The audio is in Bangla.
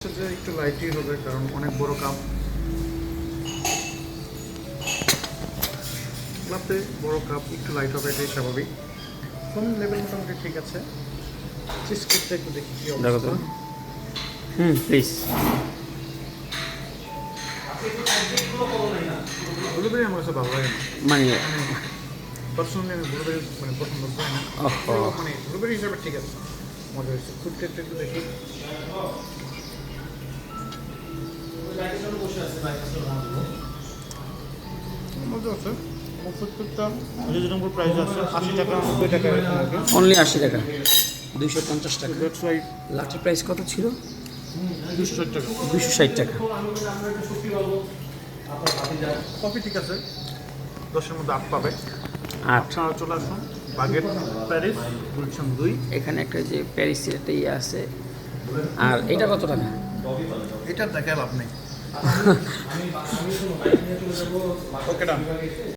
যে একটু লাইটই হবে কারণ অনেক বড় কাপ ক্লাবতে বড় কাপ একটু লাইট হবে এটাই স্বাভাবিক। ফোন লেভেল মোটামুটি ঠিক আছে। চিজ করতে একটু দেখি কি অবস্থা। প্লিজ। ব্লুবেরি আমার কাছে ভালো লাগে না, মানে পার্সোনালি আমি ব্লুবেরি মানে পছন্দ করি না। মানে ব্লুবেরি হিসাবে ঠিক আছে, মজা হয়েছে। ফুড একটু দেখি। মজা আছে। ফুডটা রিজনেবল প্রাইস আছে, 80 টাকা 90 টাকা এরকম আর কি। অনলি 80 টাকা, 250 টাকা। দ্যাটস ওয়াই লাঠির প্রাইস কত ছিল? 260 টাকা। 260 টাকা। কফি ঠিক আছে, 10-এর মধ্যে 8 পাবে। 8। আপনারা চলে আসুন বাগেট প্যারিস গুলশান 2। এখানে একটা যে প্যারিসের একটা ইয়ে আছে। আর এটা কত টাকা? এটা দেখায় লাভ নেই। ওকে ডান।